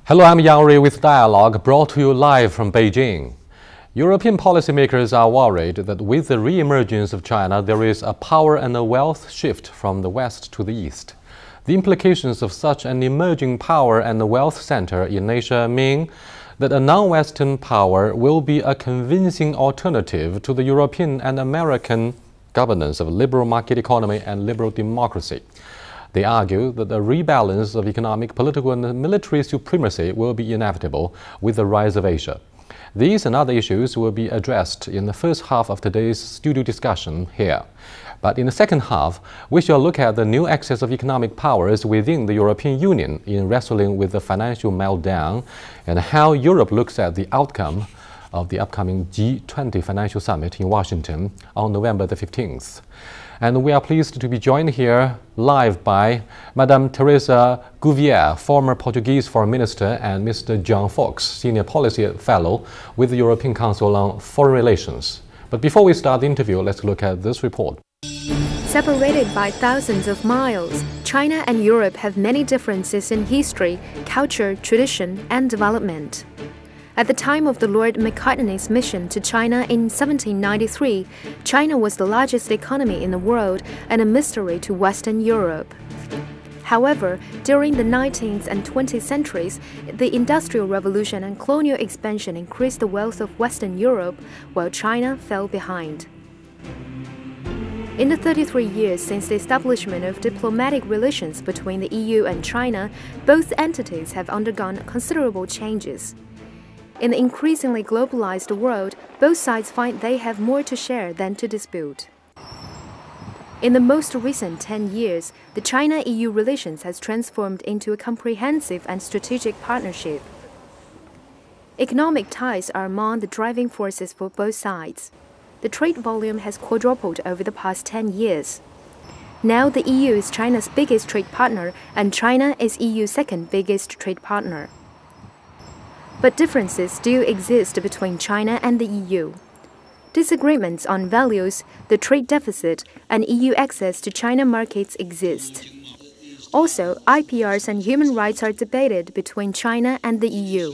Hello, I'm Yang Rui with Dialogue, brought to you live from Beijing. European policymakers are worried that with the re-emergence of China, there is a power and a wealth shift from the west to the east. The implications of such an emerging power and wealth center in Asia mean that a non-Western power will be a convincing alternative to the European and American governance of liberal market economy and liberal democracy. They argue that the rebalance of economic, political and military supremacy will be inevitable with the rise of Asia. These and other issues will be addressed in the first half of today's studio discussion here. But in the second half, we shall look at the new axis of economic powers within the European Union in wrestling with the financial meltdown and how Europe looks at the outcome of the upcoming G20 Financial Summit in Washington on November the 15th. And we are pleased to be joined here live by Madame Teresa Gouvier, former Portuguese Foreign Minister, and Mr. John Fox, Senior Policy Fellow with the European Council on Foreign Relations. But before we start the interview, let's look at this report. Separated by thousands of miles, China and Europe have many differences in history, culture, tradition, and development. At the time of the Lord Macartney's mission to China in 1793, China was the largest economy in the world and a mystery to Western Europe. However, during the 19th and 20th centuries, the Industrial Revolution and colonial expansion increased the wealth of Western Europe, while China fell behind. In the 33 years since the establishment of diplomatic relations between the EU and China, both entities have undergone considerable changes. In the increasingly globalized world, both sides find they have more to share than to dispute. In the most recent 10 years, the China-EU relations has transformed into a comprehensive and strategic partnership. Economic ties are among the driving forces for both sides. The trade volume has quadrupled over the past 10 years. Now the EU is China's biggest trade partner and China is EU's second biggest trade partner. But differences still exist between China and the EU. Disagreements on values, the trade deficit, and EU access to China markets exist. Also, IPRs and human rights are debated between China and the EU.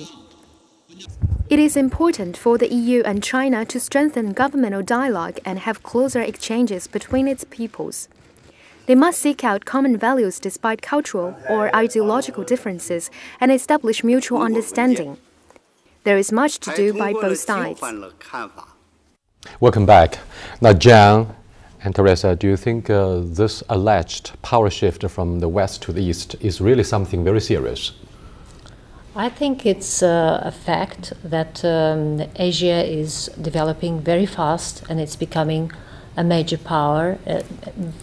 It is important for the EU and China to strengthen governmental dialogue and have closer exchanges between its peoples. They must seek out common values despite cultural or ideological differences and establish mutual understanding. There is much to do by both sides. Welcome back. Now, John and Teresa, do you think this alleged power shift from the west to the east is really something very serious? I think it's a fact that Asia is developing very fast and it's becoming a major power,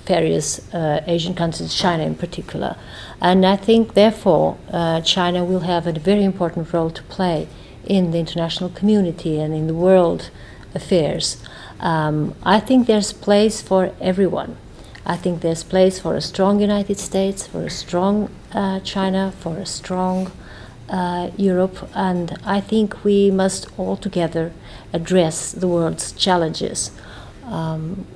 various Asian countries, China in particular. And I think, therefore, China will have a very important role to play in the international community and in the world affairs. I think there's place for everyone. I think there's place for a strong United States, for a strong China, for a strong Europe, and I think we must all together address the world's challenges.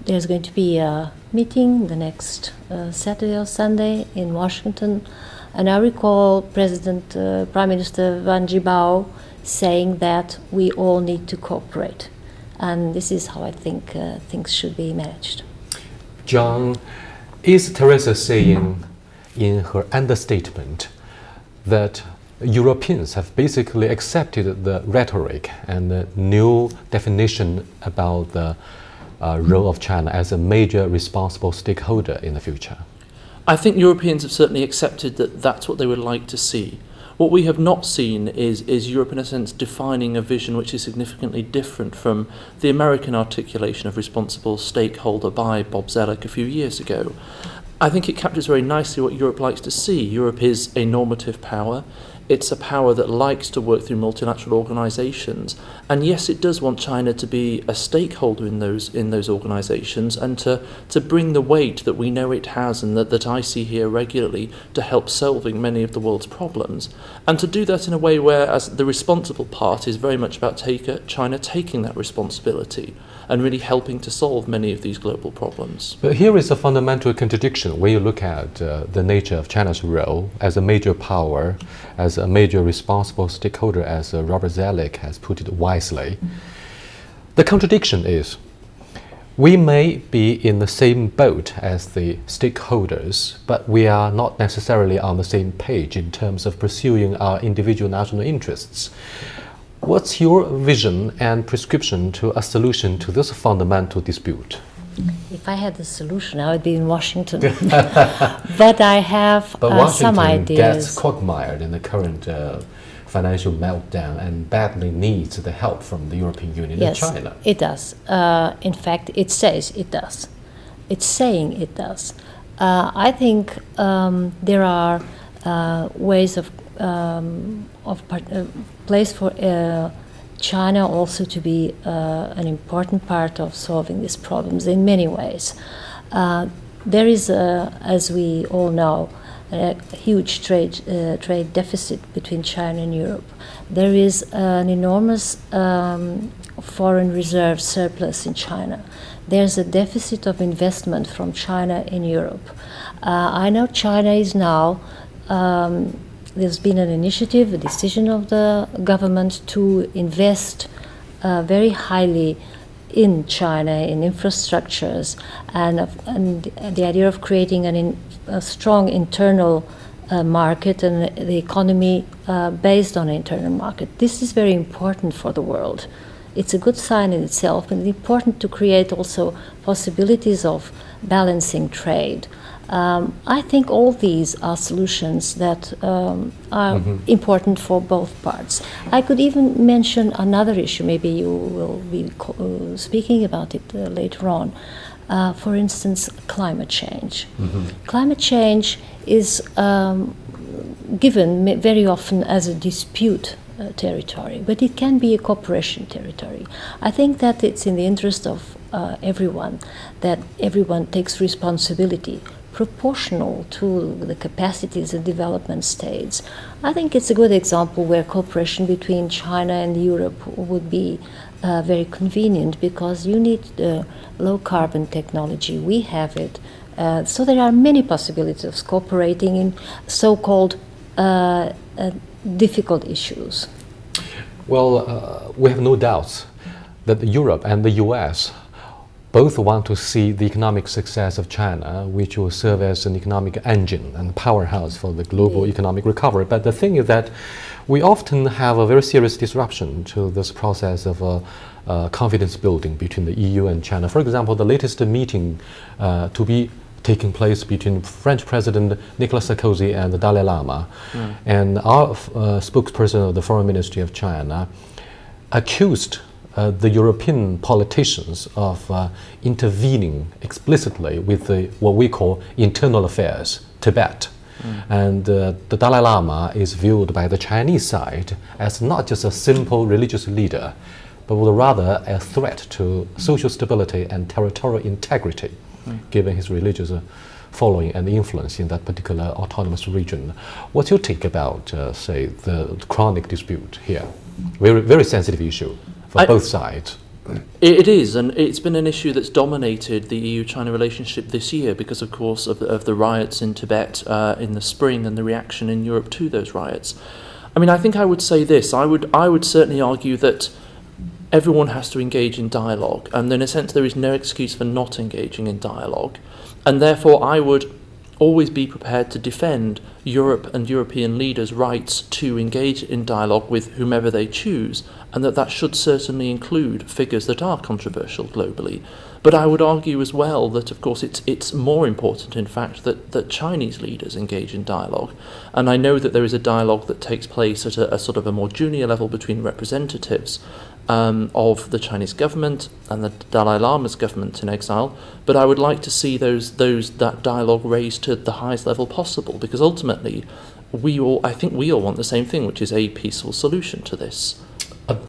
There's going to be a meeting the next Saturday or Sunday in Washington, and I recall Prime Minister Wen Jiabao saying that we all need to cooperate. And this is how I think things should be managed. John, is Teresa saying in her understatement that Europeans have basically accepted the rhetoric and the new definition about the role of China as a major responsible stakeholder in the future? I think Europeans have certainly accepted that that's what they would like to see. What we have not seen is Europe, in a sense, defining a vision which is significantly different from the American articulation of responsible stakeholder by Bob Zoellick a few years ago. I think it captures very nicely what Europe likes to see. Europe is a normative power. It's a power that likes to work through multilateral organisations, and yes, it does want China to be a stakeholder in those organisations and to bring the weight that we know it has and that I see here regularly to help solving many of the world's problems, and to do that in a way where, as the responsible part, is very much about China taking that responsibility and really helping to solve many of these global problems. But here is a fundamental contradiction when you look at the nature of China's role as a major power, as a major responsible stakeholder, as Robert Zoellick has put it wisely. The contradiction is, we may be in the same boat as the stakeholders, but we are not necessarily on the same page in terms of pursuing our individual national interests. What's your vision and prescription to a solution to this fundamental dispute? If I had a solution, I would be in Washington. But I have some ideas. Washington gets quagmired in the current financial meltdown and badly needs the help from the European Union and China. Yes, it does. In fact, it says it does. It's saying it does. I think there are ways of place for China also to be an important part of solving these problems in many ways. There is, as we all know, a huge trade deficit between China and Europe. There is an enormous foreign reserve surplus in China. There's a deficit of investment from China in Europe. I know China is now there's been an initiative, a decision of the government to invest very highly in China, in infrastructures, and the idea of creating a strong internal market and the economy based on an internal market. This is very important for the world. It's a good sign in itself, but it's important to create also possibilities of balancing trade. I think all these are solutions that are important for both parts. I could even mention another issue, maybe you will be speaking about it later on. For instance, climate change. Climate change is given very often as a dispute territory, but it can be a cooperation territory. I think that it's in the interest of everyone that everyone takes responsibility proportional to the capacities and development states. I think it's a good example where cooperation between China and Europe would be very convenient, because you need low carbon technology. We have it. So there are many possibilities of cooperating in so-called difficult issues. Well, we have no doubts that Europe and the US both want to see the economic success of China, which will serve as an economic engine and powerhouse for the global economic recovery. But the thing is that we often have a very serious disruption to this process of confidence building between the EU and China. For example, the latest meeting to be taking place between French President Nicolas Sarkozy and the Dalai Lama, and our spokesperson of the Foreign Ministry of China accused the European politicians of intervening explicitly with what we call internal affairs, Tibet. And the Dalai Lama is viewed by the Chinese side as not just a simple religious leader, but rather a threat to social stability and territorial integrity, given his religious following and influence in that particular autonomous region. What's your take about, say, the chronic dispute here? Very, very sensitive issue for both sides. It is, and it's been an issue that's dominated the EU-China relationship this year because, of course, of the riots in Tibet in the spring and the reaction in Europe to those riots. I mean, I think I would say this. I would certainly argue that everyone has to engage in dialogue, and in a sense there is no excuse for not engaging in dialogue. And therefore I would always be prepared to defend Europe and European leaders' rights to engage in dialogue with whomever they choose, and that should certainly include figures that are controversial globally. But I would argue as well that, of course, it's more important, in fact, that Chinese leaders engage in dialogue. And I know that there is a dialogue that takes place at a sort of a more junior level between representatives of the Chinese government and the Dalai Lama's government in exile, but I would like to see that dialogue raised to the highest level possible, because ultimately I think we all want the same thing, which is a peaceful solution to this.